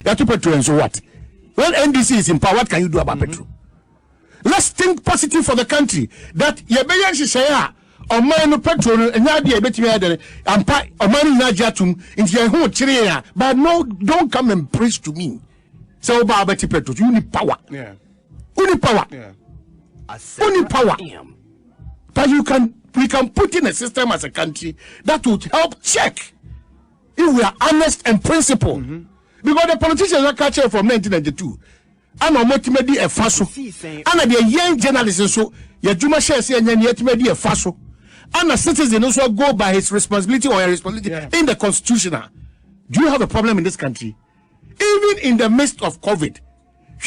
That petrol and so what? When NDC is in power, what can you do about petrol? Let's think positive for the country. That ye be share or man petrol and nadia bet me and money najatum into your whole chile. But no, don't come and preach to me. So about petrol, you need power. Yeah. You need power. Yeah. You need power. But we can put in a system as a country that would help check if we are honest and principled. Because the politicians are catching from 1992. And I'm ultimately a faso. And the young journalists so your Juma shares and yet maybe a faso. And a citizen also go by his responsibility or irresponsibility in the constitution. Do you have a problem in this country? Even in the midst of COVID,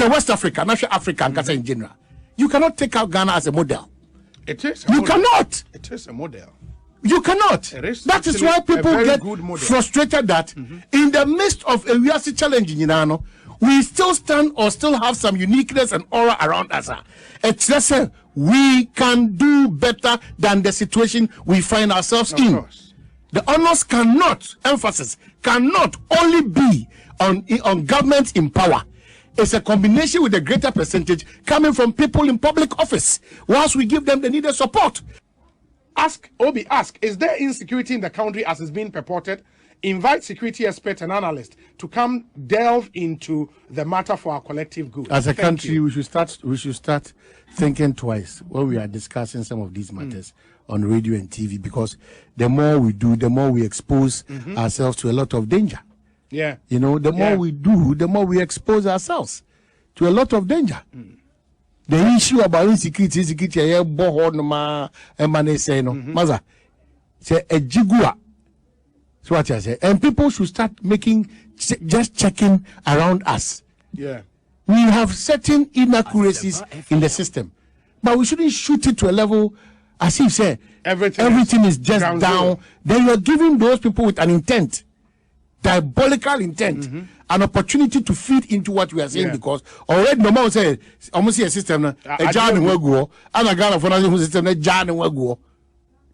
West Africa, National Africa, and in general, you cannot take out Ghana as a model. It is. You cannot. It is a model. You cannot. That is why people get frustrated that in the midst of a real challenge in Yinano, we still stand or still have some uniqueness and aura around us. It's just we can do better than the situation we find ourselves in. Course. The honors cannot, emphasis, cannot only be on government in power. It's a combination with a greater percentage coming from people in public office, whilst we give them the needed support. Ask, is there insecurity in the country as is being purported? Invite security experts and analysts to come delve into the matter for our collective good. As a country, we should start thinking twice when we are discussing some of these matters on radio and TV, because the more we do, the more we expose ourselves to a lot of danger. Yeah. You know, the more we do, the more we expose ourselves to a lot of danger. The issue about insecurity, Maza, say a jigua. So what I say, and people should start just checking around us. Yeah, we have certain inaccuracies in the system, but we shouldn't shoot it to a level as if say everything is just down. Then you're giving those people with an intent, diabolical intent, an opportunity to feed into what we are saying, because already normal say almost a system a jar and go and a gun of system a jar and go.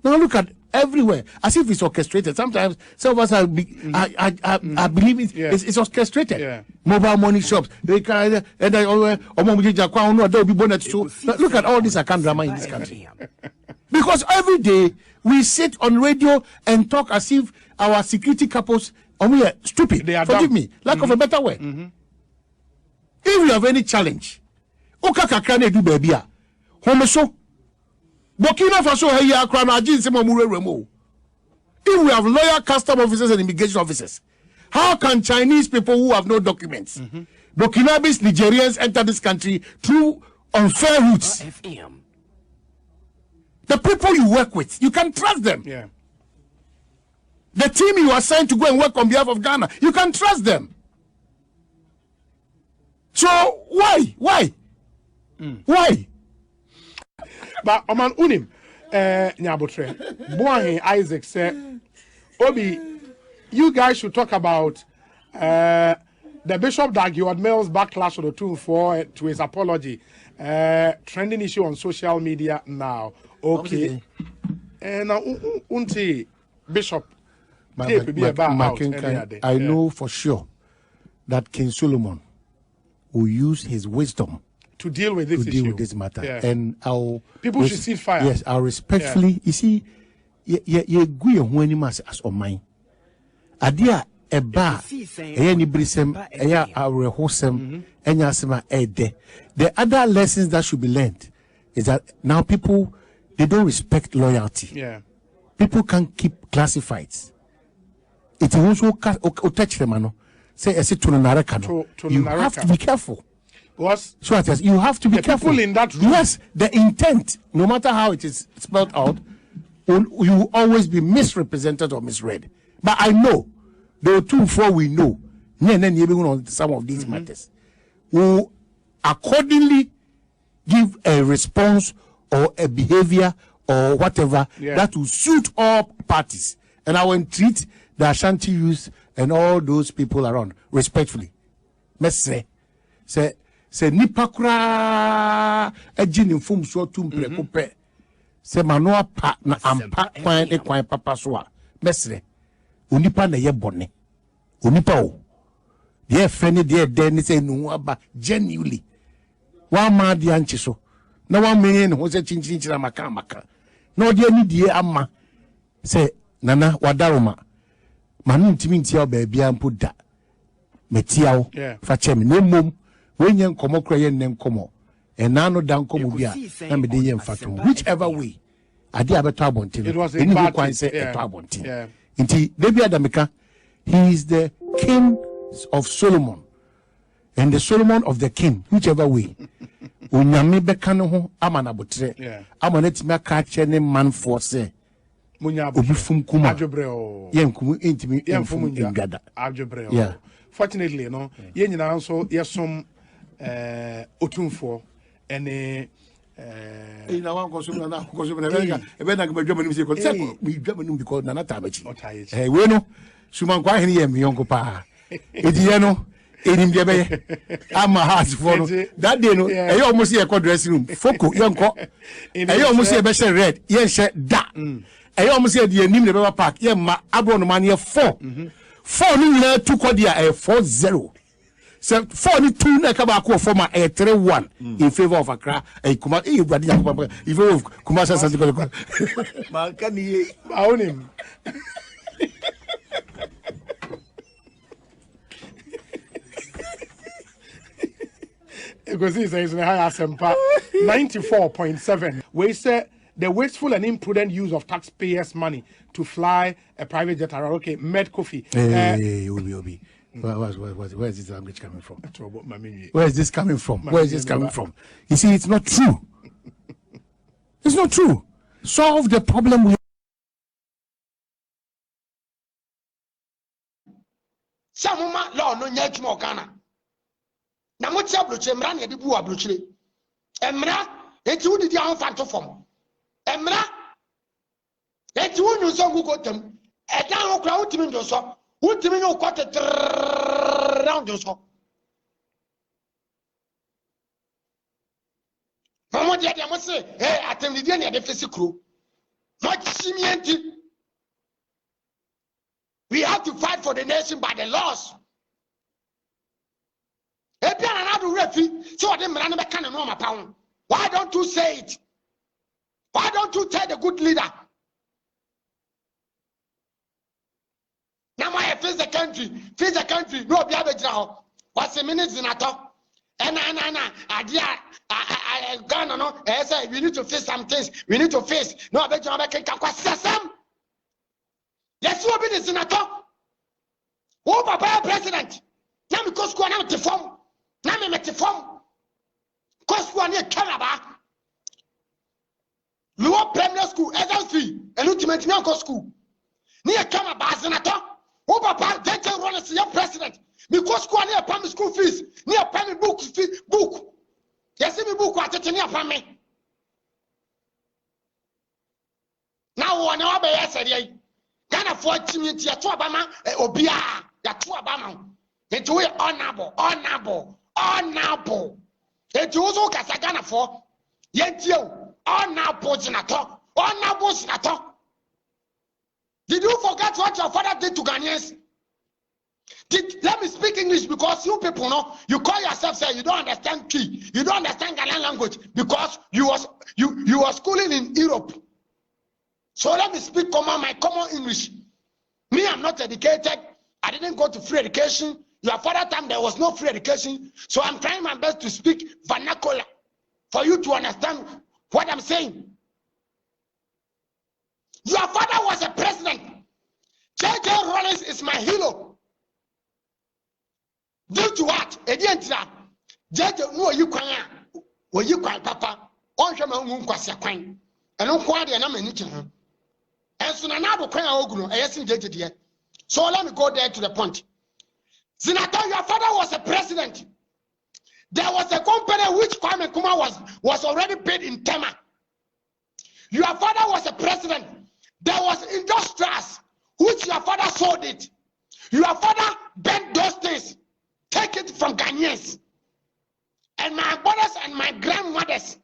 Now look at everywhere as if it's orchestrated. Sometimes some of us I believe it's orchestrated. Yeah. Mobile money shops, they can and look at all this account drama in this country. Because every day we sit on radio and talk as if our security couples are stupid. They are Forgive me, lack of a better way. If you have any challenge, do baby. Burkina Faso if we have lawyer, custom officers, and immigration officers, how can Chinese people who have no documents, Burkinabes, Nigerians enter this country through unfair routes? The people you work with, you can trust them. Yeah. The team you are assigned to go and work on behalf of Ghana, you can trust them. So why? Why? But Oman Unim, Nyabotre, Boahin Isaac said, Obi, you guys should talk about the Bishop Dagiwad Mills backlash of the 2-4 to his apology. Trending issue on social media now. Okay. And now, Unti Bishop, I know for sure that King Solomon will use his wisdom to deal with this matter. Yeah. And people should see fire. Yes, I'll respectfully. You see, you go as on mine. Adia eba any brisem eya awrehosem enyasema ede. The other lessons that should be learned is that now people, they don't respect loyalty. Yeah. People can't keep classifieds. It will also touch them. Say you have to be careful. So you have to be careful in that room. Yes, the intent, no matter how it is spelled out, you will always be misrepresented or misread. But I know, there are 2-4 we know, on some of these matters, will accordingly give a response or a behavior or whatever that will suit all parties. And I will entreat the Ashanti youth and all those people around respectfully. Say nipa kura ejini fum so tumple kupe se manoa pa na ampa kwan e kwan papa so a mesre onipa na ye bone onipa o dear friend, dear Dennis, say no, but genuinely. One man, the anchiso. No one million who's a chinchilla macamaka. No, dear, dear Amma. Say, Nana, Wadaruma. Manu Timintia, baby, and put that. Metiao, Fachem, no mum, when young como crayon name como, and nano down como bia, and the young fatum, whichever way. I did have a trabontin. It was a trabontin. Yeah. Inti, Debbie Adamika, he is the king of Solomon, and the Solomon of the king, whichever way. Unyami bekano amanabutre, amanetima catch any man for say. Obifum kuma, Yankum intimi, Yanfum ingada. Yeah. Fortunately, you know, yen also yes some otunfo and in our consumer now, because when I go Germany, we German because Nana Tabachi. Hey, bueno, Suman Quahini and Yonko Pa. Ediano, Edim Debe, I'm a heart for that day. No, I almost see a quad dressing room. Foco, Yonko. I almost see a best red. Yes, that. I almost see the name of Park. Yeah, my Abron Mania 4. 4 new 2 Cordia 4-0. So 42 na kabako for my 3-1 in favor of Accra. A Kuma, in favor of Kumasa Santiago. Man, can he own him? Because he says in the high asempa 94.7. We say the wasteful and imprudent use of taxpayers' money to fly a private jet around. Okay, Med Kofi. Obi. Where is this language coming from? Where is this coming from? Where is this coming from? You see, it's not true. It's not true. Solve the problem we Samuma law no nyet mo Ghana. Na mo tia bloche mra na edibu ablochire. Emra eti wudi dia honfanto fom. Emra eti wonu so gugotem. Edan ho kra wutimi ndo so. Wutimi no kwate round so. Mama dia dia mo se, hey atem di dia na de fesi kro. Mo chimienti. We have to fight for the nation by the laws. Why don't you say it? Why don't you tell the good leader? Now I face the country, no be able to. What's a minute in a talk? And Ghana, no, I say we need to face some things. We need to face. No, I bet you can some. Yes, you have been a senator. Oh, Papa, president. Now, because you are not the form. Now, I'm at the form. Because you are near Canada. Lower primary school, SLC, and ultimate medical school. Near Canada, senator. Oh, Papa, they can run as your president. Because you are near primary school fees, near primary book. Yes, me book what it's near primary. Now, one hour by yesterday. Ghana for community ya to abama obia ya to abama it we honorable it also kasa Ghana for yentio honorable senator. Did you forget what your father did to Ghanaians? Let me speak English because you people know you call yourself say you don't understand key, you don't understand Ghanaian language because you was schooling in Europe. So let me speak my common English. Me, I'm not educated. I didn't go to free education. Your father time there was no free education. So I'm trying my best to speak vernacular for you to understand what I'm saying. Your father was a president. J.J. Rollins is my hero. Due to what? J.J. no you kwanya. Wo you kwan papa. On hwe ma hu nkwase kwan. Eno kwa de na mani ho. So let me go there to the point. Senator, your father was a president. There was a company which Kwame Nkrumah was already paid in Tema. Your father was a president. There was industrials which your father sold it. Your father bent those things. Take it from Ghanaians. And my brothers and my grandmothers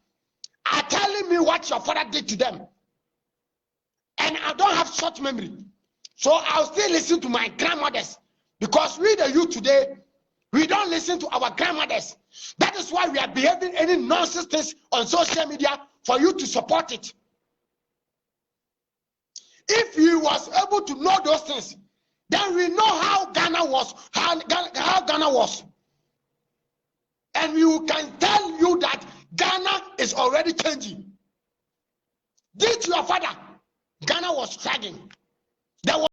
are telling me what your father did to them. And I don't have short memory. So I'll still listen to my grandmothers. Because we the youth today, We don't listen to our grandmothers. That is why we are behaving any nonsense things on social media for you to support it. If you was able to know those things, then we know how Ghana was, how Ghana was. And we can tell you that Ghana is already changing. Did your father, Ghana was struggling. There was